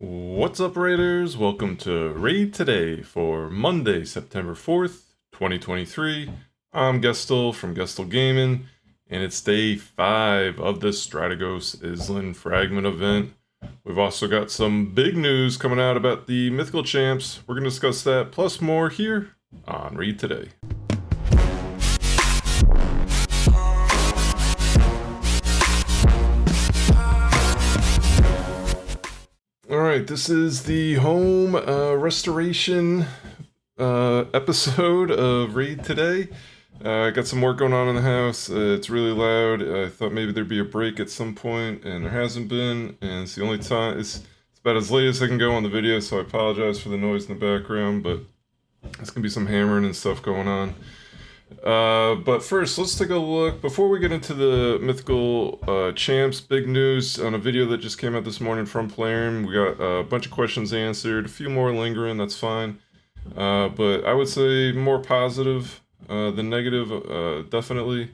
What's up, Raiders? Welcome to Raid Today for Monday, September 4th, 2023. I'm Gestel from Gestel Gaming, and it's day 5 of the Strategos Islin fragment event. We've also got some big news coming out about the Mythical champs. We're going to discuss that, plus more here on Raid Today. Alright, this is the home restoration episode of Raid Today. I got some work going on in the house. It's really loud. I thought maybe there'd be a break at some point, and there hasn't been. And it's the only time. It's about as late as I can go on the video, so I apologize for the noise in the background, but there's going to be some hammering and stuff going on. But first, let's take a look. Before we get into the Mythical champs, big news on a video that just came out this morning from Plarium. We got a bunch of questions answered, a few more lingering, that's fine. But I would say more positive than negative, definitely.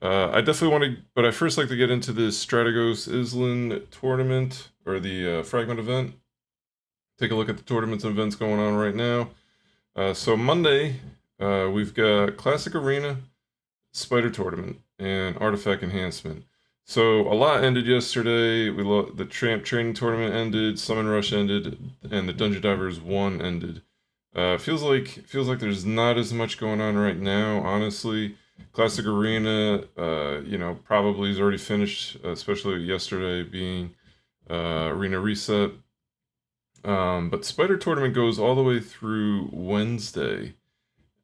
I definitely want to, but I first like to get into this Strategos Islin tournament, or the fragment event. Take a look at the tournaments and events going on right now. So Monday, we've got Classic Arena, Spider Tournament, and Artifact Enhancement. So a lot ended yesterday. The Tramp Training Tournament ended, Summon Rush ended, and the Dungeon Divers 1 ended. Feels like there's not as much going on right now, honestly. Classic Arena, probably is already finished, especially yesterday being Arena Reset. But Spider Tournament goes all the way through Wednesday.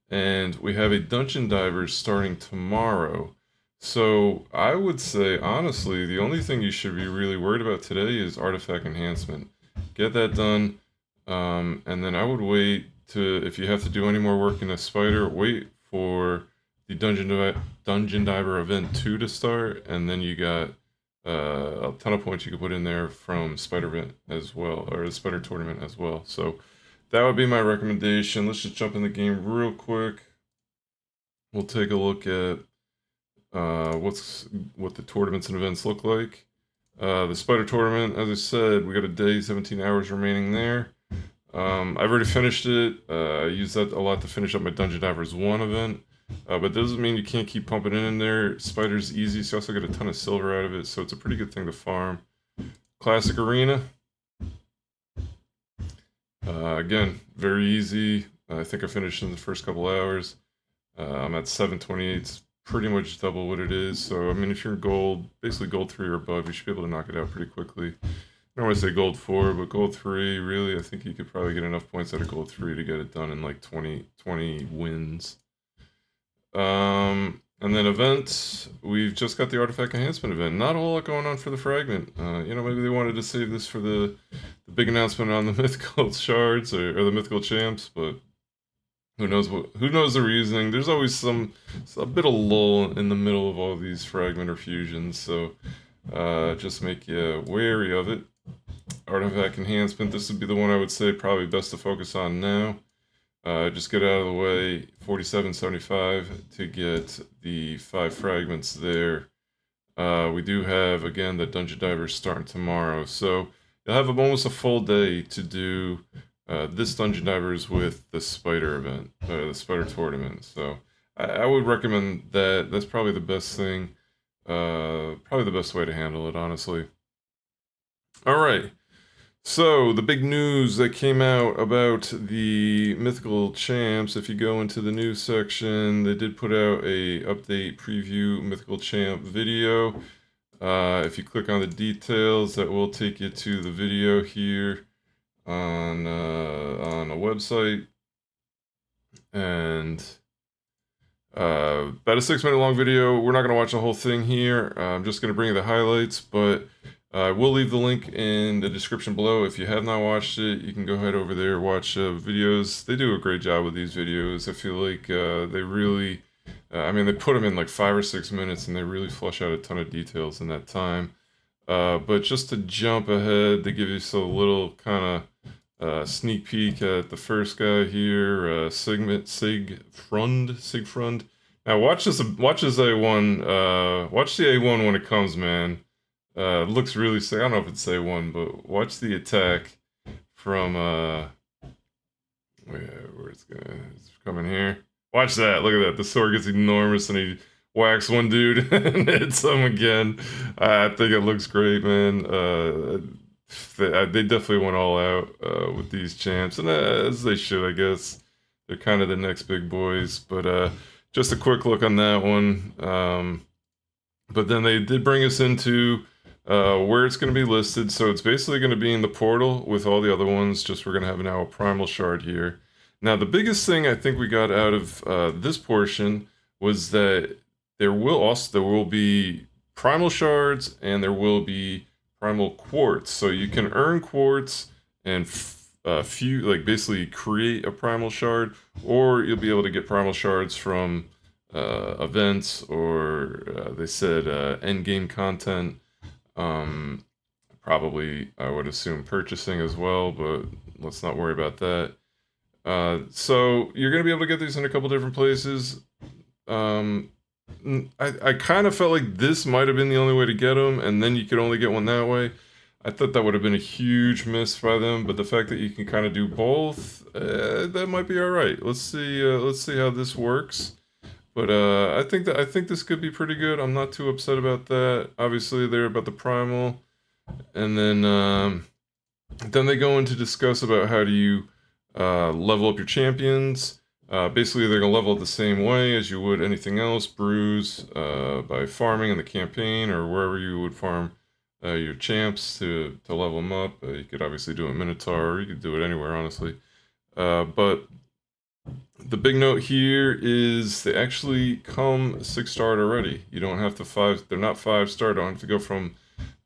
And we have a Dungeon Divers starting tomorrow. So I would say, honestly, the only thing you should be really worried about today is Artifact Enhancement. Get that done. And then I would wait to, if you have to do any more work in a Spider, wait for the Dungeon Diver Event 2 to start. And then you got a ton of points you could put in there from Spider Event as well, or the Spider Tournament as well. So that would be my recommendation. Let's just jump in the game real quick. We'll take a look at what the tournaments and events look like. The Spider Tournament, as I said, we got a day, 17 hours remaining there. I've already finished it. I used that a lot to finish up my Dungeon Divers 1 event. But that doesn't mean you can't keep pumping in there. Spider's easy, so you also get a ton of silver out of it, so it's a pretty good thing to farm. Classic Arena. Again, very easy. I think I finished in the first couple hours. I'm at 728. It's pretty much double what it is. So, I mean, if you're in gold, basically gold 3 or above, you should be able to knock it out pretty quickly. I don't want to say gold 4, but gold 3, really, I think you could probably get enough points out of gold 3 to get it done in like 20 wins. And then events, we've just got the Artifact Enhancement event. Not a whole lot going on for the Fragment. Maybe they wanted to save this for the big announcement on the Mythical Shards or the Mythical Champs, but who knows the reasoning. There's always a bit of lull in the middle of all these Fragment or fusions, so just make you wary of it. Artifact Enhancement, this would be the one I would say probably best to focus on now. Just get out of the way, 47.75 to get the 5 fragments there. We do have, again, the Dungeon Divers starting tomorrow, so you'll have almost a full day to do this Dungeon Divers with the Spider event, the Spider Tournament. So I would recommend that. That's probably the best thing, probably the best way to handle it, honestly. Alright. So, the big news that came out about the Mythical champs, if you go into the news section, they did put out a update preview Mythical champ video. If you click on the details, that will take you to the video here on a website. And about a 6-minute long video. We're not going to watch the whole thing here. I'm just going to bring you the highlights, but we'll leave the link in the description below. If you have not watched it, you can go ahead over there, watch videos. They do a great job with these videos. I feel like they really, they put them in like 5 or 6 minutes and they really flush out a ton of details in that time. But just to jump ahead, they give you a little kind of sneak peek at the first guy here, Sigfrund. Now watch this A1, watch the A1 when it comes, man. Looks really sick. I don't know if it's A1, but watch the attack. from it's coming here. Watch that! Look at that. The sword gets enormous, and he whacks one dude and hits him again. I think it looks great, man. They definitely went all out with these champs, and as they should, I guess. They're kind of the next big boys, but just a quick look on that one. But then they did bring us into where it's going to be listed. So it's basically going to be in the portal with all the other ones. Just we're going to have now a primal shard here. Now the biggest thing I think we got out of this portion was that there will be primal shards and there will be primal quartz. So you can earn quartz and basically create a primal shard, or you'll be able to get primal shards from events, or they said end game content. Probably I would assume purchasing as well, but let's not worry about that. So you're gonna be able to get these in a couple different places. I kind of felt like this might have been the only way to get them, and then you could only get one that way. I thought that would have been a huge miss by them, but the fact that you can kind of do both, that might be all right. Let's see how this works. But I think this could be pretty good. I'm not too upset about that. Obviously, they're about the primal, and then they go in to discuss about how do you level up your champions. Basically, they're gonna level up the same way as you would anything else. Brews by farming in the campaign or wherever you would farm your champs to level them up. You could obviously do it in Minotaur, or you could do it anywhere, honestly. But the big note here is they actually come 6-starred already. You don't have to they're not 5-star. Don't have to go from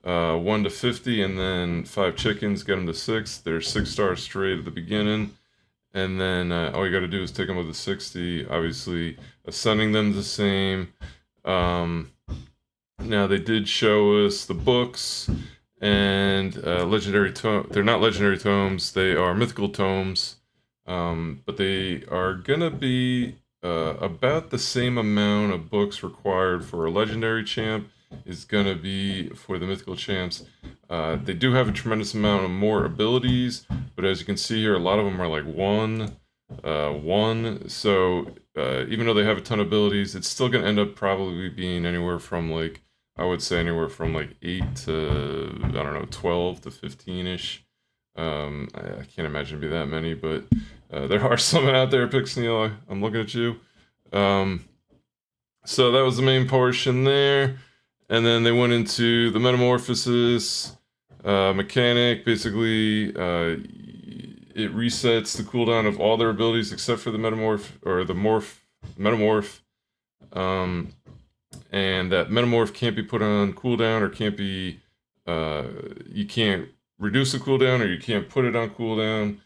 1 to 50 and then 5 chickens, get them to 6. They're 6-star straight at the beginning. And then all you got to do is take them with a 60, obviously ascending them the same. Now they did show us the books and legendary tome. They're not legendary tomes, they are mythical tomes. But they are gonna be about the same amount of books required for a legendary champ is gonna be for the mythical champs. They do have a tremendous amount of more abilities, but as you can see here, a lot of them are like one. So even though they have a ton of abilities, it's still gonna end up probably being anywhere from like, I would say anywhere from like 8 to, I don't know, 12 to 15-ish. I can't imagine it'd be that many, but there are some out there, Pixneal. I'm looking at you. So that was the main portion there. And then they went into the metamorphosis mechanic. Basically, it resets the cooldown of all their abilities except for the metamorph, or the metamorph. And that metamorph can't be put on cooldown, or can't be, you can't reduce the cooldown, or you can't put it on cooldown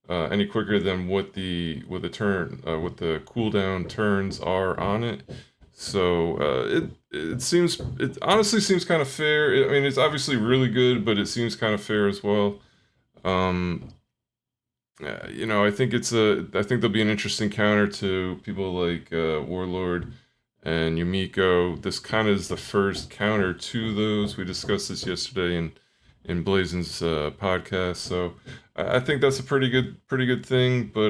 any quicker than what the cooldown turns are on it. So it honestly seems kind of fair. I mean, it's obviously really good, but it seems kind of fair as well. I think I think there'll be an interesting counter to people like Warlord and Yumiko. This kind of is the first counter to those. We discussed this yesterday in Blazen's podcast, so I think that's a pretty good thing. But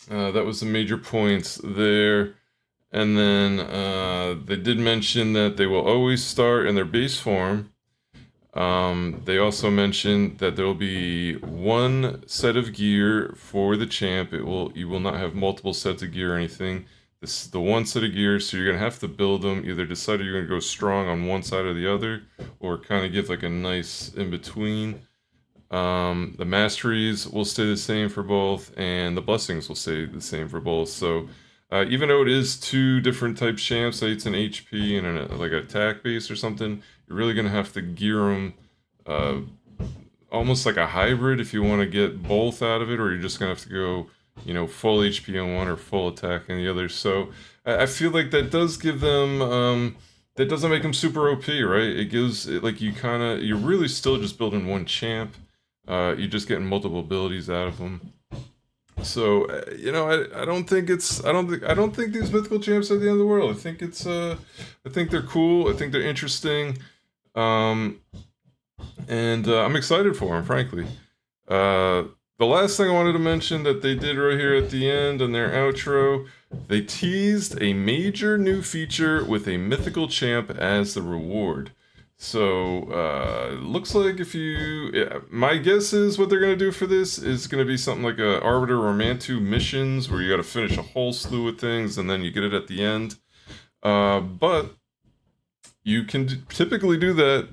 that was the major points there. And then they did mention that they will always start in their base form. They also mentioned that there will be one set of gear for the champ. You will not have multiple sets of gear or anything. This is the one set of gear, so you're gonna have to build them. Either decide you're gonna go strong on one side or the other, or kind of give like a nice in between. The masteries will stay the same for both, and the blessings will stay the same for both. So even though it is 2 different type champs, say it's an HP and like an attack base or something, you're really gonna have to gear them almost like a hybrid if you want to get both out of it, or you're just gonna have to go, full HP on one or full attack on the other. So I feel like that does give them, that doesn't make them super OP, right? It gives it like you're really still just building one champ. You're just getting multiple abilities out of them. So I don't think these mythical champs are the end of the world. I think they're cool. I think they're interesting. And I'm excited for them, frankly. The last thing I wanted to mention that they did right here at the end in their outro, they teased a major new feature with a mythical champ as the reward. So, looks like if you... Yeah, my guess is what they're going to do for this is going to be something like a Arbiter or Mantu missions where you got to finish a whole slew of things and then you get it at the end. But you can typically do that.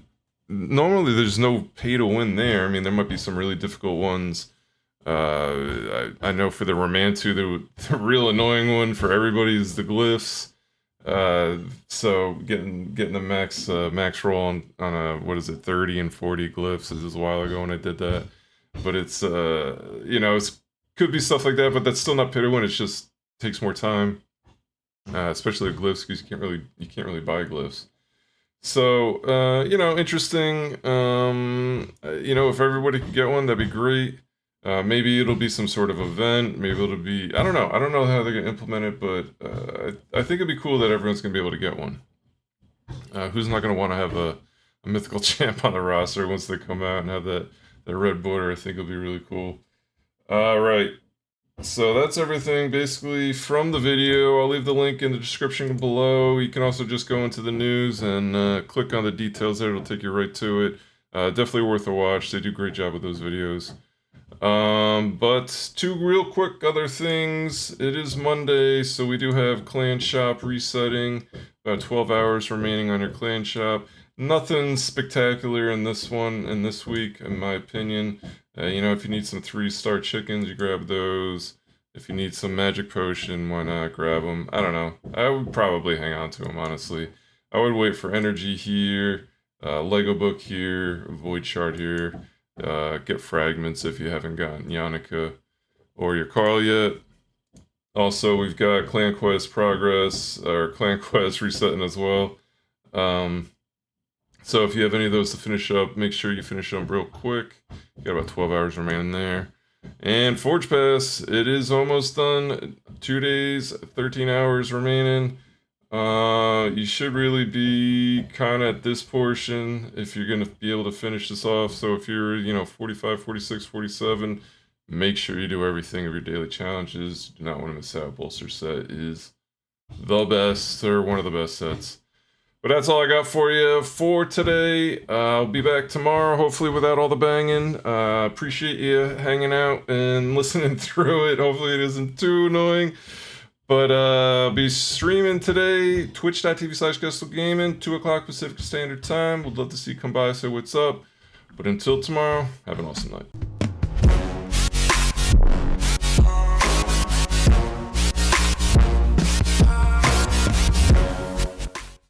Normally there's no pay to win there. I mean, there might be some really difficult ones. I know for the Romantu, the real annoying one for everybody is the glyphs. So getting the max roll on a, what is it, 30 and 40 glyphs. This was a while ago when I did that. But it's you know, it's could be stuff like that, but that's still not pay to win. It just takes more time. Especially the glyphs, because you can't really buy glyphs. So, you know, interesting. You know, if everybody could get one, that'd be great. Maybe it'll be some sort of event. Maybe it'll be, I don't know. I don't know how they're going to implement it, but I think it'd be cool that everyone's going to be able to get one. Who's not going to want to have a mythical champ on the roster once they come out and have that red border? I think it'll be really cool. All right. So that's everything basically from the video. I'll leave the link in the description below. You can also just go into the news and click on the details there. It'll take you right to it. Definitely worth a watch. They do a great job with those videos. But two real quick other things. It is Monday, so we do have clan shop resetting. About 12 hours remaining on your clan shop. Nothing spectacular in this one, in this week, in my opinion. You know, if you need some 3-star chickens, you grab those. If you need some magic potion, why not grab them? I don't know. I would probably hang on to them, honestly. I would wait for energy here, Lego book here, void shard here. Get fragments if you haven't gotten Yannicka or your Carl yet. Also, we've got Clan Quest progress, or Clan Quest resetting as well. So if you have any of those to finish up, make sure you finish them real quick. You got about 12 hours remaining there. And Forge Pass, it is almost done. 2 days, 13 hours remaining. You should really be kind of at this portion if you're going to be able to finish this off. So if you're, you know, 45, 46, 47, make sure you do everything of your daily challenges. Do not want to miss out. Bolster set is the best, or one of the best sets. But that's all I got for you for today. I'll be back tomorrow, hopefully without all the banging. Appreciate you hanging out and listening through it. Hopefully it isn't too annoying. But I'll be streaming today, twitch.tv/GustalGaming, 2 o'clock Pacific Standard Time. Would love to see you come by, say what's up. But until tomorrow, have an awesome night.